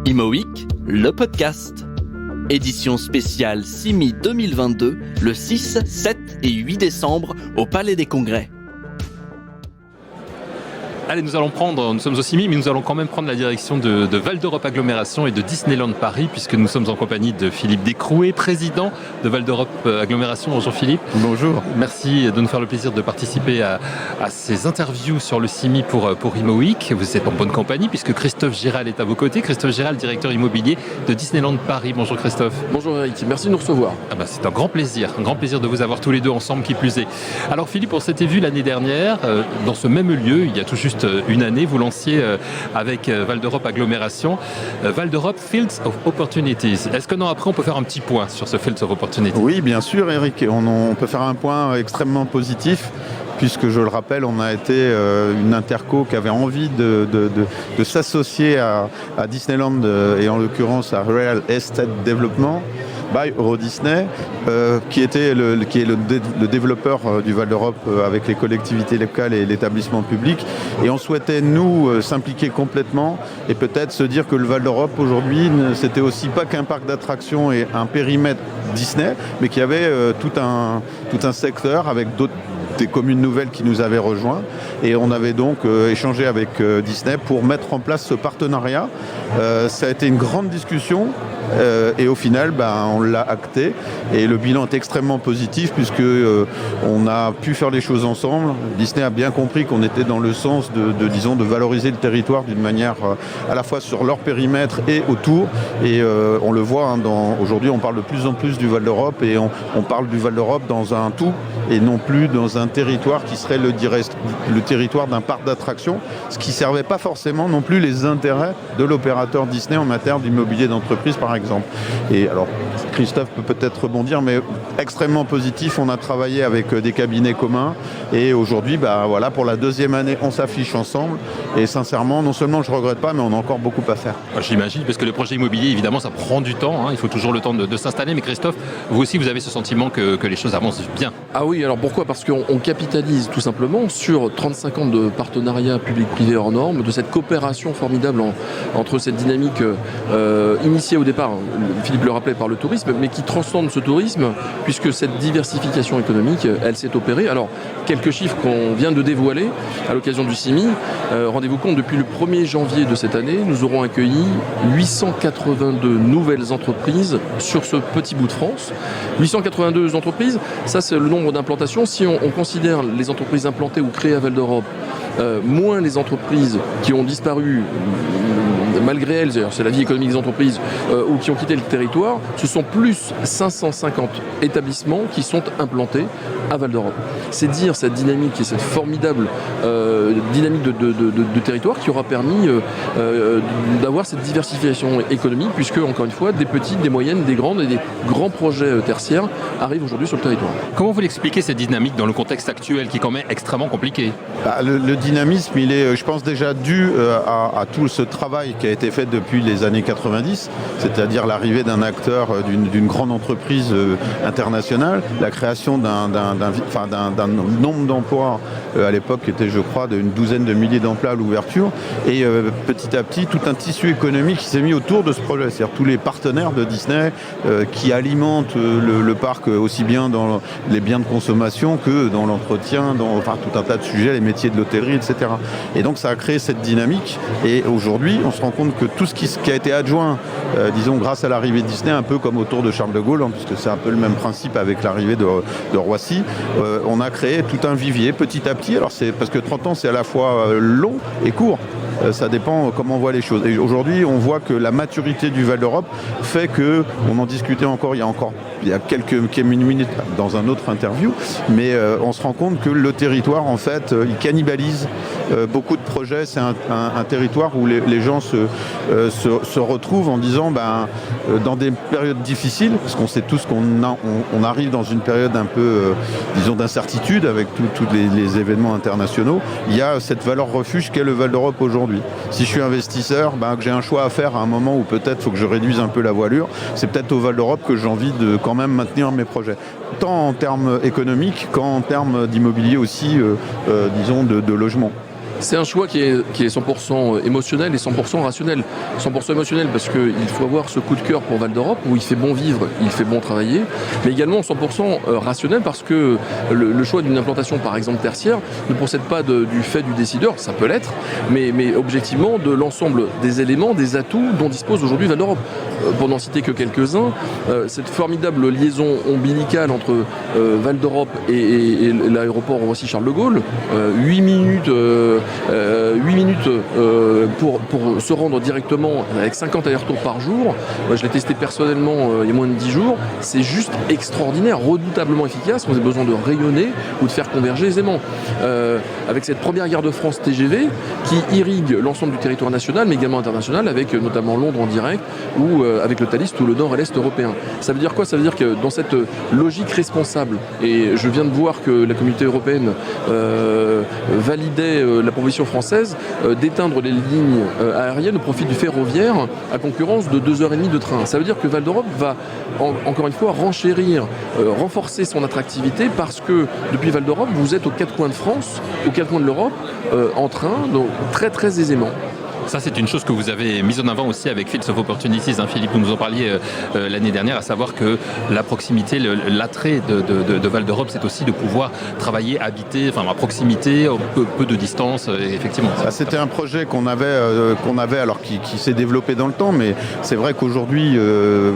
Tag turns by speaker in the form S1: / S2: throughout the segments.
S1: Imo Week, le podcast. Édition spéciale CIMI 2022, le 6, 7 et 8 décembre au Palais des Congrès.
S2: Allez, nous sommes au CIMI, mais nous allons quand même prendre la direction de Val d'Europe Agglomération et de Disneyland Paris, puisque nous sommes en compagnie de Philippe Descrouet, président de Val d'Europe Agglomération. Bonjour Philippe.
S3: Bonjour.
S2: Merci de nous faire le plaisir de participer à ces interviews sur le CIMI pour Imo Week. Vous êtes en bonne compagnie, puisque Christophe Giral est à vos côtés. Christophe Giral, directeur immobilier de Disneyland Paris. Bonjour Christophe.
S4: Bonjour Eric, merci de nous recevoir.
S2: C'est un grand plaisir de vous avoir tous les deux ensemble, qui plus est. Alors Philippe, on s'était vu l'année dernière, dans ce même lieu, il y a tout juste une année, vous lanciez avec Val d'Europe Agglomération, Val d'Europe Fields of Opportunities. Est-ce que après on peut faire un petit point sur ce Fields of Opportunities?
S3: Oui, bien sûr Eric, on peut faire un point extrêmement positif, puisque je le rappelle, on a été une interco qui avait envie de s'associer à Disneyland et en l'occurrence à Real Estate Development by Euro Disney, qui est le développeur du Val d'Europe avec les collectivités locales et l'établissement public. Et on souhaitait, nous, s'impliquer complètement et peut-être se dire que le Val d'Europe, aujourd'hui, c'était aussi pas qu'un parc d'attractions et un périmètre Disney, mais qu'il y avait tout un secteur avec des communes nouvelles qui nous avaient rejoints. Et on avait donc échangé avec Disney pour mettre en place ce partenariat. Ça a été une grande discussion. Et au final, on l'a acté et le bilan est extrêmement positif puisque on a pu faire les choses ensemble. Disney a bien compris qu'on était dans le sens de valoriser le territoire d'une manière à la fois sur leur périmètre et autour. Et on le voit, aujourd'hui on parle de plus en plus du Val d'Europe et on parle du Val d'Europe dans un tout et non plus dans un territoire qui serait le territoire d'un parc d'attractions, ce qui ne servait pas forcément non plus les intérêts de l'opérateur Disney en matière d'immobilier d'entreprise par exemple. Et alors, Christophe peut peut-être rebondir, mais extrêmement positif. On a travaillé avec des cabinets communs et aujourd'hui, pour la deuxième année, on s'affiche ensemble. Et sincèrement, non seulement je ne regrette pas, mais on a encore beaucoup à faire.
S2: J'imagine, parce que le projet immobilier, évidemment, ça prend du temps. Il faut toujours le temps de s'installer. Mais Christophe, vous aussi, vous avez ce sentiment que les choses avancent bien.
S4: Ah oui, alors pourquoi ? Parce qu'on capitalise tout simplement sur 35 ans de partenariat public-privé hors norme, de cette coopération formidable entre cette dynamique initiée au départ, Philippe le rappelait, par le tourisme, mais qui transcende ce tourisme, puisque cette diversification économique, elle s'est opérée. Alors, quelques chiffres qu'on vient de dévoiler à l'occasion du CIMI. Rendez-vous compte, depuis le 1er janvier de cette année, nous aurons accueilli 882 nouvelles entreprises sur ce petit bout de France. 882 entreprises, ça c'est le nombre d'implantations. Si on considère les entreprises implantées ou créées à Val d'Europe, moins les entreprises qui ont disparu malgré elles, c'est la vie économique des entreprises, ou qui ont quitté le territoire, ce sont plus 550 établissements qui sont implantés à Val d'Europe. C'est dire cette dynamique et cette formidable dynamique de territoire qui aura permis d'avoir cette diversification économique, puisque, encore une fois, des petites, des moyennes, des grandes et des grands projets tertiaires arrivent aujourd'hui sur le territoire.
S2: Comment vous l'expliquez, cette dynamique, dans le contexte actuel qui est quand même extrêmement compliqué ?
S3: Le dynamisme, il est, je pense, déjà dû à tout ce travail qui a été fait depuis les années 90, c'est-à-dire l'arrivée d'un acteur, d'une grande entreprise internationale, la création d'un nombre d'emplois à l'époque qui était, je crois, d'une douzaine de milliers d'emplois à l'ouverture, et petit à petit tout un tissu économique qui s'est mis autour de ce projet, c'est-à-dire tous les partenaires de Disney qui alimentent le parc aussi bien dans les biens de consommation que dans l'entretien, tout un tas de sujets, les métiers de l'hôtellerie, etc. Et donc ça a créé cette dynamique, et aujourd'hui on se rend compte que tout ce qui a été adjoint, grâce à l'arrivée de Disney, un peu comme autour de Charles de Gaulle, puisque c'est un peu le même principe avec l'arrivée de Roissy, on a créé tout un vivier petit à petit. Alors c'est parce que 30 ans c'est à la fois long et court. Ça dépend comment on voit les choses. Et aujourd'hui, on voit que la maturité du Val d'Europe fait que, on en discutait encore il y a quelques minutes dans un autre interview, mais on se rend compte que le territoire, en fait, il cannibalise beaucoup de projets. C'est un territoire où les gens se retrouvent en disant, dans des périodes difficiles, parce qu'on sait tous qu'on arrive dans une période un peu, d'incertitude avec tous les événements internationaux, il y a cette valeur refuge qu'est le Val d'Europe aujourd'hui. Si je suis investisseur, que j'ai un choix à faire à un moment où peut-être il faut que je réduise un peu la voilure, c'est peut-être au Val d'Europe que j'ai envie de quand même maintenir mes projets. Tant en termes économiques qu'en termes d'immobilier aussi, de logement.
S4: C'est un choix qui est 100% émotionnel et 100% rationnel. 100% émotionnel parce qu'il faut avoir ce coup de cœur pour Val d'Europe où il fait bon vivre, il fait bon travailler, mais également 100% rationnel parce que le choix d'une implantation par exemple tertiaire ne procède pas du fait du décideur, ça peut l'être, mais objectivement de l'ensemble des éléments, des atouts dont dispose aujourd'hui Val d'Europe. Pour n'en citer que quelques-uns, cette formidable liaison ombilicale entre Val d'Europe et l'aéroport Roissy-Charles de Gaulle, 8 minutes pour se rendre directement avec 50 allers-retours par jour. Moi, je l'ai testé personnellement il y a moins de 10 jours. C'est juste extraordinaire, redoutablement efficace. On a besoin de rayonner ou de faire converger aisément. Avec cette première gare de France TGV qui irrigue l'ensemble du territoire national, mais également international, avec notamment Londres en direct ou avec le Thalys tout le nord et l'est européen. Ça veut dire quoi? Ça veut dire que dans cette logique responsable, et je viens de voir que la communauté européenne validait la proposition française d'éteindre les lignes aériennes au profit du ferroviaire à concurrence de 2h30 de train. Ça veut dire que Val d'Europe va encore une fois renchérir, renforcer son attractivité parce que depuis Val d'Europe, vous êtes aux quatre coins de France, aux quatre coins de l'Europe, en train, donc très très aisément.
S2: Ça, c'est une chose que vous avez mise en avant aussi avec Fields of Opportunities, hein, Philippe, vous nous en parliez l'année dernière, à savoir que la proximité, l'attrait de Val d'Europe, c'est aussi de pouvoir travailler, habiter, enfin à proximité, peu de distance, effectivement.
S3: Ça, c'était un projet qu'on avait alors qui s'est développé dans le temps, mais c'est vrai qu'aujourd'hui,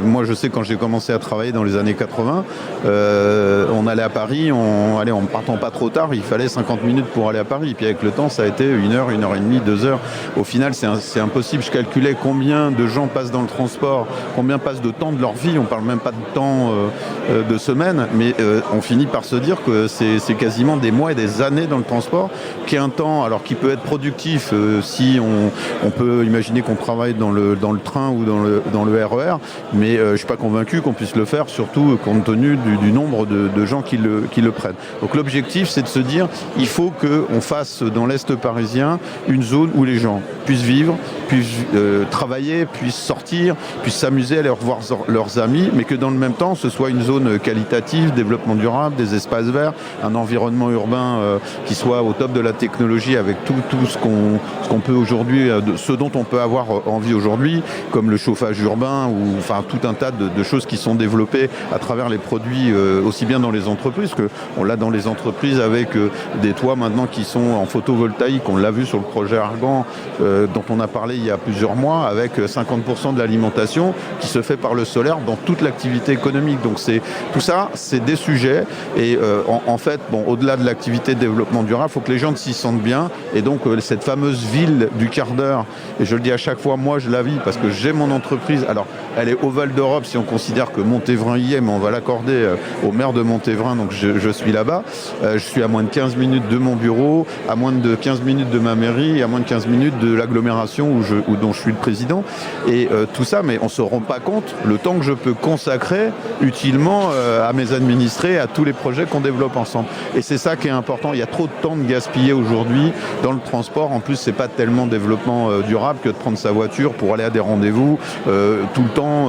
S3: moi je sais quand j'ai commencé à travailler dans les années 80, on allait à Paris, en partant pas trop tard, il fallait 50 minutes pour aller à Paris, puis avec le temps, ça a été 1 heure, 1 heure et demie, 2 heures. Au final, c'est impossible. Je calculais combien de gens passent dans le transport, combien passent de temps de leur vie. On parle même pas de temps de semaine, mais on finit par se dire que c'est quasiment des mois et des années dans le transport, qui est un temps, alors qui peut être productif si on peut imaginer qu'on travaille dans le train ou dans le RER, mais je suis pas convaincu qu'on puisse le faire, surtout compte tenu du nombre de gens qui le prennent. Donc l'objectif, c'est de se dire, il faut qu'on fasse dans l'Est parisien une zone où les gens puissent vivre, puissent travailler, puissent sortir, puissent s'amuser, aller revoir leurs amis, mais que dans le même temps, ce soit une zone qualitative, développement durable, des espaces verts, un environnement urbain qui soit au top de la technologie avec tout ce qu'on peut aujourd'hui, ce dont on peut avoir envie aujourd'hui, comme le chauffage urbain ou enfin tout un tas de choses qui sont développées à travers les produits, aussi bien dans les entreprises, que on l'a dans les entreprises avec des toits maintenant qui sont en photovoltaïque, on l'a vu sur le projet Argan, dont on a parlé il y a plusieurs mois, avec 50% de l'alimentation qui se fait par le solaire dans toute l'activité économique. Donc tout ça, c'est des sujets. Et en fait, au-delà de l'activité de développement durable, il faut que les gens s'y sentent bien. Et donc, cette fameuse ville du quart d'heure, et je le dis à chaque fois, moi, je la vis parce que j'ai mon entreprise. Alors, elle est au Val d'Europe si on considère que Montévrain y est, mais on va l'accorder au maire de Montévrain, donc je suis là-bas. Je suis à moins de 15 minutes de mon bureau, à moins de 15 minutes de ma mairie, et à moins de 15 minutes de l'agglomération dont je suis le président. Et tout ça, mais on ne se rend pas compte le temps que je peux consacrer utilement à mes administrés, à tous les projets qu'on développe ensemble. Et c'est ça qui est important. Il y a trop de temps de gaspiller aujourd'hui dans le transport. En plus, c'est pas tellement développement durable que de prendre sa voiture pour aller à des rendez-vous tout le temps,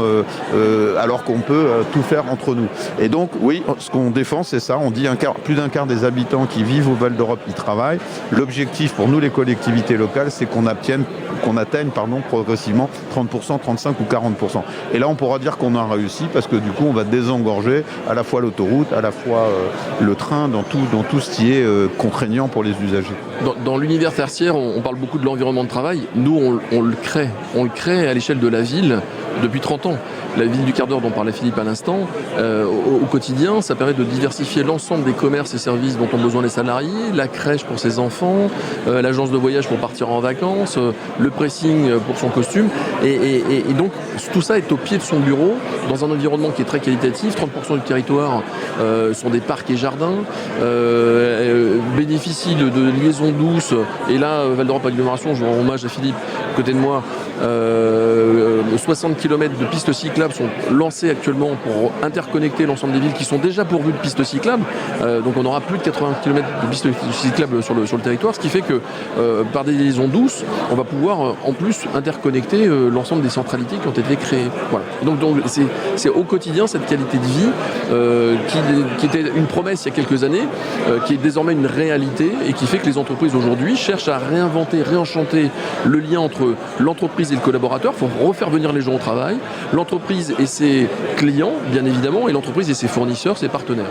S3: alors qu'on peut tout faire entre nous. Et donc, oui, ce qu'on défend, c'est ça. On dit plus d'un quart des habitants qui vivent au Val d'Europe y travaillent. L'objectif pour nous, les collectivités locales, c'est qu'on atteigne progressivement 30%, 35% ou 40%. Et là, on pourra dire qu'on a réussi parce que du coup, on va désengorger à la fois l'autoroute, à la fois le train, dans tout ce qui est contraignant pour les usagers.
S4: Dans l'univers tertiaire, on parle beaucoup de l'environnement de travail. Nous, on le crée. On le crée à l'échelle de la ville depuis 30 ans. La ville du quart d'heure dont parlait Philippe à l'instant, au quotidien, ça permet de diversifier l'ensemble des commerces et services dont ont besoin les salariés, la crèche pour ses enfants, l'agence de voyage pour partir en vacances, le pressing pour son costume. Et donc, tout ça est au pied de son bureau, dans un environnement qui est très qualitatif. 30% du territoire sont des parcs et jardins, bénéficient de liaisons douces. Et là, Val d'Europe Agglomération, je rends hommage à Philippe, à côté de moi, 60 km de pistes cyclables sont lancés actuellement pour interconnecter l'ensemble des villes qui sont déjà pourvues de pistes cyclables. Donc on aura plus de 80 km de pistes cyclables sur le territoire, ce qui fait que par des liaisons douces, on va pouvoir en plus interconnecter l'ensemble des centralités qui ont été créées. Voilà. Donc c'est au quotidien cette qualité de vie qui était une promesse il y a quelques années, qui est désormais une réalité et qui fait que les entreprises aujourd'hui cherchent à réinventer, réenchanter le lien entre l'entreprise et le collaborateur. Il faut refaire venir les gens au travail, l'entreprise et ses clients, bien évidemment, et l'entreprise et ses fournisseurs, ses partenaires.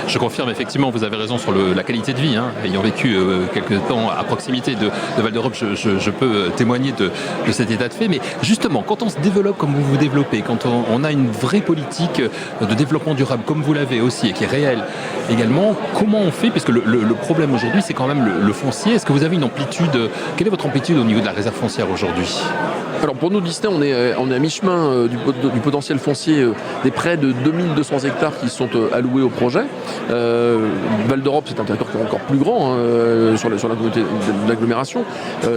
S2: Je confirme, effectivement, vous avez raison sur la qualité de vie. Ayant vécu quelques temps à proximité de Val d'Europe, je peux témoigner de cet état de fait. Mais justement, quand on se développe comme vous vous développez, quand on a une vraie politique de développement durable comme vous l'avez aussi et qui est réelle également, comment on fait? Puisque le problème aujourd'hui, c'est quand même le foncier. Est-ce que vous avez une amplitude? Quelle est votre amplitude au niveau de la réserve foncière aujourd'hui?
S4: Alors pour nous, Disney, on est à mi-chemin du potentiel foncier des près de 2200 hectares qui sont alloués au projet. Val d'Europe, c'est un territoire qui est encore plus grand sur la communauté de l'agglomération.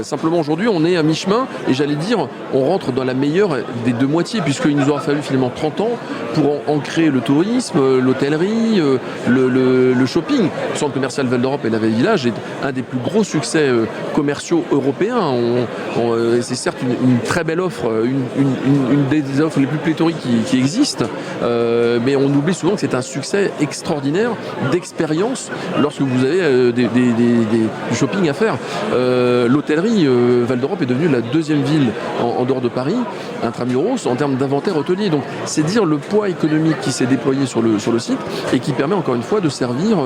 S4: Simplement aujourd'hui, on est à mi-chemin et j'allais dire, on rentre dans la meilleure des deux moitiés puisqu'il nous aura fallu finalement 30 ans pour ancrer le tourisme, l'hôtellerie, le shopping. Le centre commercial Val d'Europe et la Vallée Village est un des plus gros succès commerciaux européens. C'est certes une très belle offre, une des offres les plus pléthoriques qui existent, mais on oublie souvent que c'est un succès extraordinaire d'expérience lorsque vous avez du shopping à faire. L'hôtellerie, Val d'Europe est devenue la deuxième ville en dehors de Paris, intramuros, en termes d'inventaire hôtelier. Donc c'est dire le poids économique qui s'est déployé sur le site et qui permet encore une fois de servir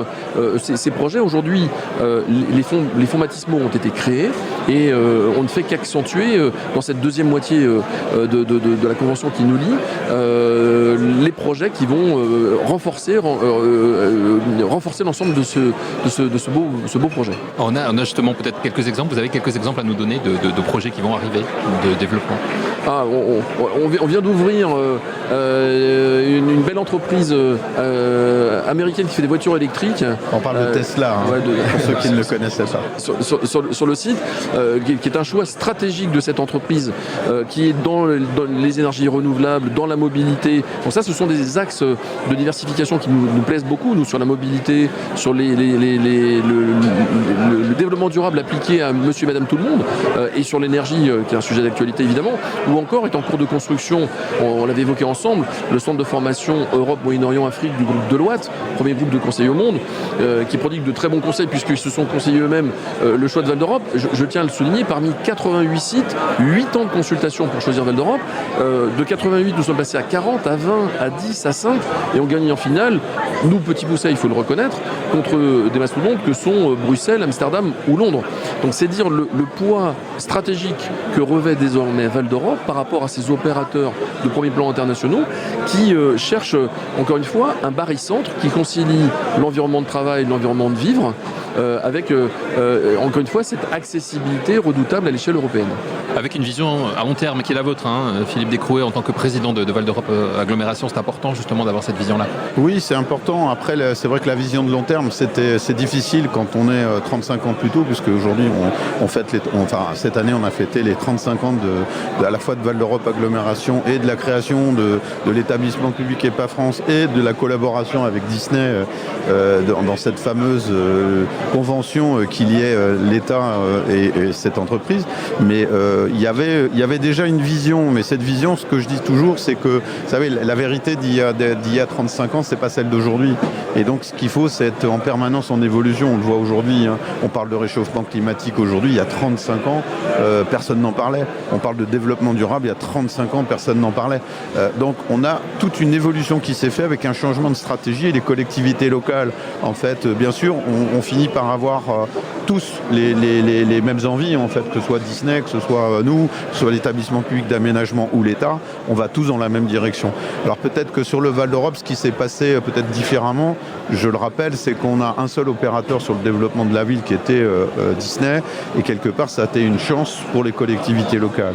S4: ces projets. Aujourd'hui, les fonds baptismaux ont été créés et on ne fait qu'accentuer dans cette deuxième moitié de la convention qui nous lie les projets qui vont renforcer l'ensemble de ce beau projet.
S2: On a justement peut-être quelques exemples. Vous avez quelques exemples à nous donner de projets qui vont arriver, de développement?
S4: On vient d'ouvrir une belle entreprise américaine qui fait des voitures électriques.
S3: On parle de Tesla, pour ceux qui ne le connaissaient pas.
S4: Sur le site, qui est un choix stratégique de cette entreprise, qui est dans les énergies renouvelables, dans la mobilité. Donc ça, ce sont des axes de diversification qui nous plaisent beaucoup, nous, sur la mobilité, sur le développement durable appliqué à monsieur et madame tout le monde, et sur l'énergie, qui est un sujet d'actualité évidemment, ou encore est en cours de construction, on l'avait évoqué ensemble, le centre de formation Europe, Moyen-Orient, Afrique du groupe Deloitte, premier groupe de conseils au monde, qui prodigue de très bons conseils puisqu'ils se sont conseillés eux-mêmes le choix de Val d'Europe. Je tiens à le souligner, parmi 88 sites, 8 ans de consultation pour choisir Val d'Europe. De 88, nous sommes passés à 40, à 20, à 10, à 5, et on gagne en finale, nous, petits poussets, il faut le reconnaître, contre des mastodontes que sont Bruxelles, Amsterdam ou Londres. Donc c'est dire le poids stratégique que revêt désormais Val d'Europe par rapport à ces opérateurs de premier plan internationaux qui cherchent, encore une fois, un barycentre qui concilie l'environnement de travail, l'environnement de vivre, avec, encore une fois, cette accessibilité redoutable à l'échelle européenne.
S2: Avec une vision à long terme qui est la vôtre, Philippe Descrouet, en tant que président de Val d'Europe Agglomération, c'est important justement d'avoir cette vision-là.
S3: Oui, c'est important. Après, c'est vrai que la vision de long terme, c'est difficile quand on est 35 ans plus tôt, puisque aujourd'hui, on fête cette année, on a fêté les 35 ans à la fois de Val d'Europe Agglomération et de la création de l'établissement public EPA France et de la collaboration avec Disney dans cette fameuse convention qui liait l'État et cette entreprise. Mais il y avait déjà une vision, mais cette vision, ce que je dis toujours, c'est que, vous savez, la vérité d'il y a 35 ans, c'est pas celle d'aujourd'hui. Et donc, ce qu'il faut, c'est être en permanence en évolution. On le voit aujourd'hui, on parle de réchauffement climatique aujourd'hui, il y a 35 ans, personne n'en parlait. On parle de développement durable, il y a 35 ans, personne n'en parlait. Donc, on a toute une évolution qui s'est faite avec un changement de stratégie et les collectivités locales, en fait, bien sûr, on finit par avoir tous les mêmes envies, en fait, que ce soit Disney, que ce soit nous, que ce soit l'établissement public d'aménagement ou l'État, on va tous dans la même direction. Alors peut-être que sur le Val d'Europe, ce qui s'est passé peut-être différemment, je le rappelle, c'est qu'on a un seul opérateur sur le développement de la ville qui était Disney, et quelque part ça a été une chance pour les collectivités locales.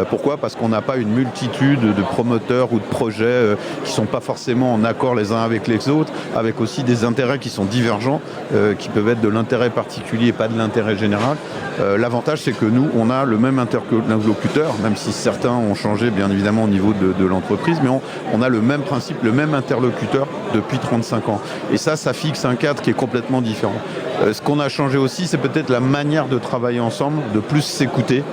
S3: Pourquoi ? Parce qu'on n'a pas une multitude de promoteurs ou de projets qui ne sont pas forcément en accord les uns avec les autres, avec aussi des intérêts qui sont divergents, qui peuvent être de l'intérêt particulier et pas de l'intérêt général. L'avantage, c'est que nous, on a le même interlocuteur, même si certains ont changé bien évidemment au niveau de l'entreprise, mais on a le même principe, le même interlocuteur depuis 35 ans. Et ça fixe un cadre qui est complètement différent. Ce qu'on a changé aussi, c'est peut-être la manière de travailler ensemble, de plus s'écouter,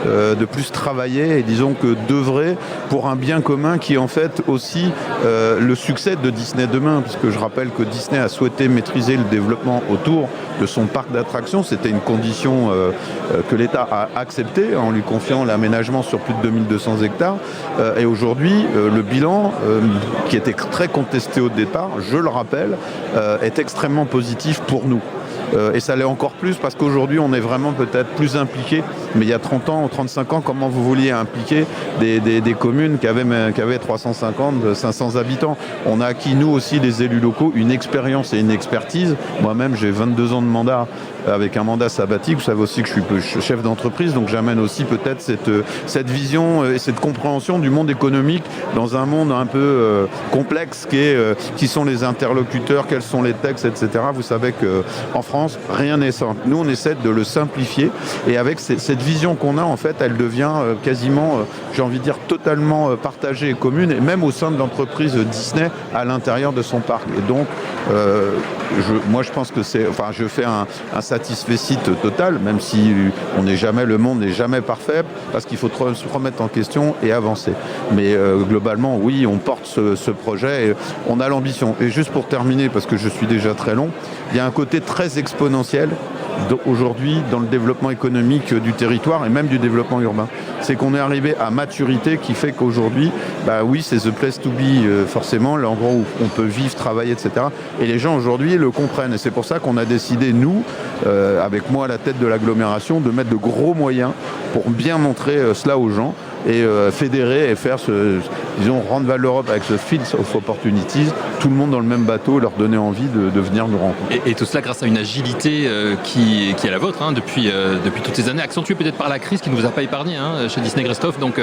S3: de plus travailler et disons que d'œuvrer pour un bien commun qui est en fait aussi le succès de Disney demain, puisque je rappelle que Disney a souhaité maîtriser le développement autour de son parc d'attractions. C'était une condition que l'État a acceptée en lui confiant l'aménagement sur plus de 2200 hectares. Et aujourd'hui, le bilan, qui était très contesté au départ, je le rappelle, est extrêmement positif pour nous. Et ça l'est encore plus parce qu'aujourd'hui on est vraiment peut-être plus impliqué, mais il y a 30 ans ou 35 ans, comment vous vouliez impliquer des communes qui avaient 350, 500 habitants. On a acquis nous aussi les élus locaux une expérience et une expertise. Moi-même j'ai 22 ans de mandat avec un mandat sabbatique. Vous savez aussi que je suis chef d'entreprise, donc j'amène aussi peut-être cette vision et cette compréhension du monde économique dans un monde un peu complexe qui sont les interlocuteurs, quels sont les textes, etc. Vous savez qu'en France, rien n'est simple. Nous, on essaie de le simplifier et avec cette vision qu'on a, en fait, elle devient quasiment, j'ai envie de dire, totalement partagée et commune, et même au sein de l'entreprise Disney à l'intérieur de son parc. Et donc, moi, je pense que je fais un satisfecit total, même si le monde n'est jamais parfait, parce qu'il faut se remettre en question et avancer. Mais globalement, oui, on porte ce projet et on a l'ambition. Et juste pour terminer, parce que je suis déjà très long, il y a un côté très exponentiel aujourd'hui dans le développement économique du territoire et même du développement urbain. C'est qu'on est arrivé à maturité qui fait qu'aujourd'hui, oui, c'est the place to be, forcément, l'endroit où on peut vivre, travailler, etc. Et les gens aujourd'hui le comprennent. Et c'est pour ça qu'on a décidé, nous, avec moi à la tête de l'agglomération, de mettre de gros moyens pour bien montrer cela aux gens et fédérer et faire rendre Val d'Europe avec ce Fields of Opportunities, tout le monde dans le même bateau, leur donner envie de venir nous rencontrer.
S2: Et tout cela grâce à une agilité qui est la vôtre depuis toutes ces années, accentuée peut-être par la crise qui ne vous a pas épargné chez Disney Christophe. Donc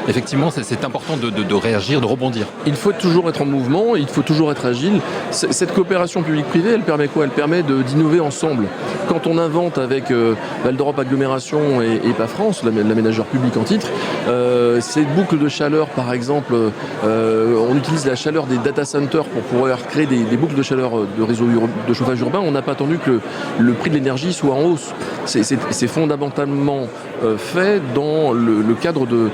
S2: effectivement, c'est important de réagir, de rebondir.
S4: Il faut toujours être en mouvement, il faut toujours être agile. Cette coopération publique-privée, elle permet quoi ? Elle permet d'innover ensemble. Quand on invente avec Val d'Europe Agglomération et EPA France, l'aménageur public en titre, ces boucles de chaleur, par exemple, on utilise la chaleur des data centers pour pouvoir créer des boucles de chaleur de réseaux de chauffage urbain. On n'a pas attendu que le prix de l'énergie soit en hausse. C'est fondamentalement fait dans le cadre de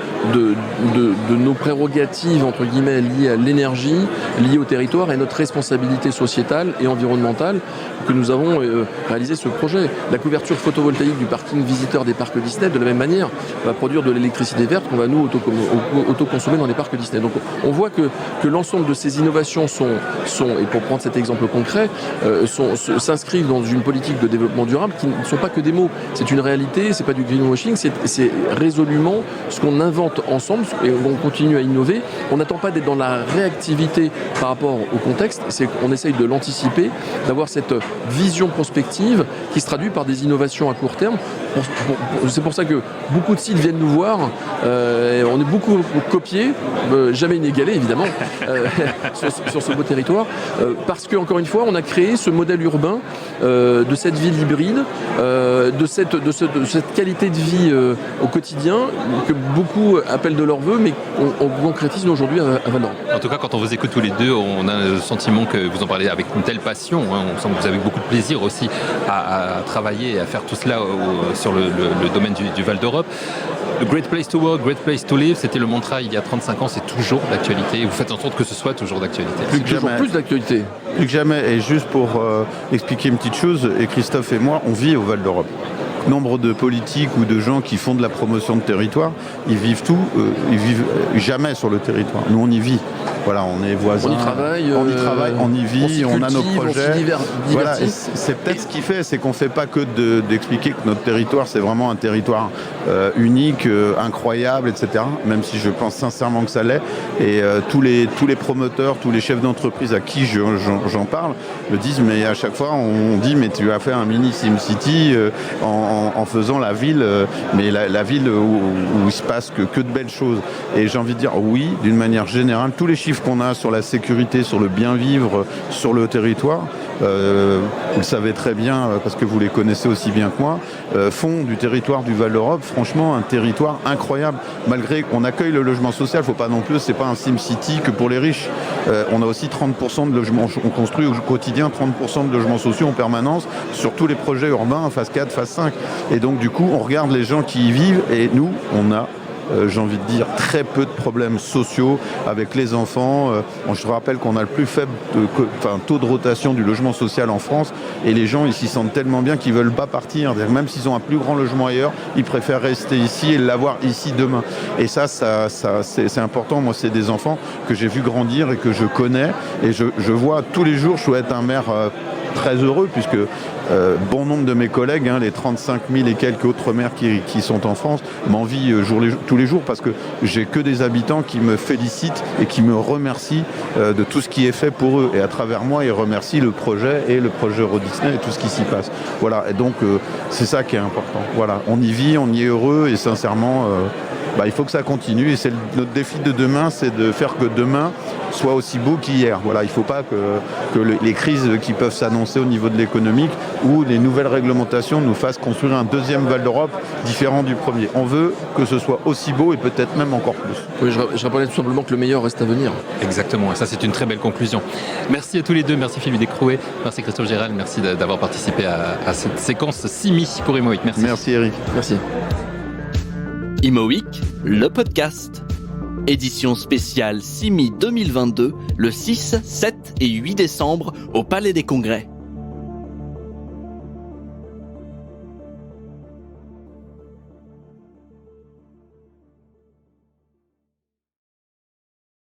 S4: nos prérogatives, entre guillemets, liées à l'énergie, liées au territoire et notre responsabilité sociétale et environnementale que nous avons réalisé ce projet. La couverture photovoltaïque du parking visiteur des parcs Disney, de la même manière, va produire de l'électricité verte qu'on va nous autoconsommer dans les parcs Disney. Donc on voit que l'ensemble de ces innovations sont, et pour prendre cet exemple concret, s'inscrivent dans une politique de développement durable qui ne sont pas que des mots. C'est une réalité, c'est pas du greenwashing, c'est résolument ce qu'on invente ensemble et on continue à innover. On n'attend pas d'être dans la réactivité par rapport au contexte, c'est qu'on essaye de l'anticiper, d'avoir cette vision prospective qui se traduit par des innovations à court terme. C'est pour ça que beaucoup de sites viennent nous voir. On est beaucoup copiés, jamais inégalés évidemment, sur ce beau territoire, parce qu'encore une fois, on a créé ce modèle urbain de cette ville hybride, de cette qualité de vie au quotidien que beaucoup appellent de leur vœu, mais on concrétise aujourd'hui à Val d'Europe.
S2: En tout cas, quand on vous écoute tous les deux, on a le sentiment que vous en parlez avec une telle passion. On sent que vous avez beaucoup de plaisir aussi à travailler et à faire tout cela sur le domaine du Val d'Europe. Great place to work, great place to live, c'était le mantra il y a 35 ans, c'est toujours d'actualité. Vous faites en sorte que ce soit toujours d'actualité.
S4: Plus d'actualité.
S3: Plus que jamais. Et juste pour expliquer une petite chose, et Christophe et moi, on vit au Val d'Europe. Nombre de politiques ou de gens qui font de la promotion de territoire, ils vivent jamais sur le territoire. Nous, on y vit. Voilà, on est voisins.
S4: On y travaille,
S3: on y vit, on a nos projets.
S4: Voilà,
S3: c'est peut-être ce qui fait, c'est qu'on ne fait pas que d'expliquer que notre territoire, c'est vraiment un territoire unique, incroyable, etc. Même si je pense sincèrement que ça l'est. Et tous les promoteurs, tous les chefs d'entreprise à qui j'en parle, me disent, mais à chaque fois, on dit, mais tu as fait un mini SimCity en en faisant la ville, mais la ville où il se passe que de belles choses. Et j'ai envie de dire oui, d'une manière générale, tous les chiffres qu'on a sur la sécurité, sur le bien vivre, sur le territoire, vous le savez très bien parce que vous les connaissez aussi bien que moi, font du territoire du Val d'Europe franchement un territoire incroyable. Malgré qu'on accueille le logement social, faut pas non plus, c'est pas un SimCity que pour les riches. On a aussi 30% de logements, on construit au quotidien 30% de logements sociaux en permanence sur tous les projets urbains, phase 4, phase 5. Et donc du coup, on regarde les gens qui y vivent et nous, on a j'ai envie de dire, très peu de problèmes sociaux avec les enfants. Je rappelle qu'on a le plus faible taux de rotation du logement social en France et les gens, ils s'y sentent tellement bien qu'ils ne veulent pas partir. Même s'ils ont un plus grand logement ailleurs, ils préfèrent rester ici et l'avoir ici demain. Et ça c'est important. Moi, c'est des enfants que j'ai vu grandir et que je connais. Et je vois tous les jours, je souhaite être un maire très heureux puisque bon nombre de mes collègues, les 35 000 et quelques autres maires qui sont en France, m'envient tous les jours parce que j'ai que des habitants qui me félicitent et qui me remercient de tout ce qui est fait pour eux. Et à travers moi, ils remercient le projet et le projet Euro Disney et tout ce qui s'y passe. Voilà. Et donc, c'est ça qui est important. Voilà. On y vit, on y est heureux et sincèrement, il faut que ça continue. Et c'est notre défi de demain, c'est de faire que demain soit aussi beau qu'hier. Voilà, il ne faut pas que les crises qui peuvent s'annoncer au niveau de l'économique ou les nouvelles réglementations nous fassent construire un deuxième Val d'Europe différent du premier. On veut que ce soit aussi beau et peut-être même encore plus.
S4: Oui, je rappelais tout simplement que le meilleur reste à venir.
S2: Exactement, et ça c'est une très belle conclusion. Merci à tous les deux, merci Philippe Descrouet, merci Christophe Gérald, merci d'avoir participé à cette séquence Simi pour Imo Week. Merci.
S3: Merci Eric.
S4: Merci.
S1: Imo Week, le podcast. Édition spéciale Simi 2022, le 6, 7 et 8 décembre au Palais des Congrès.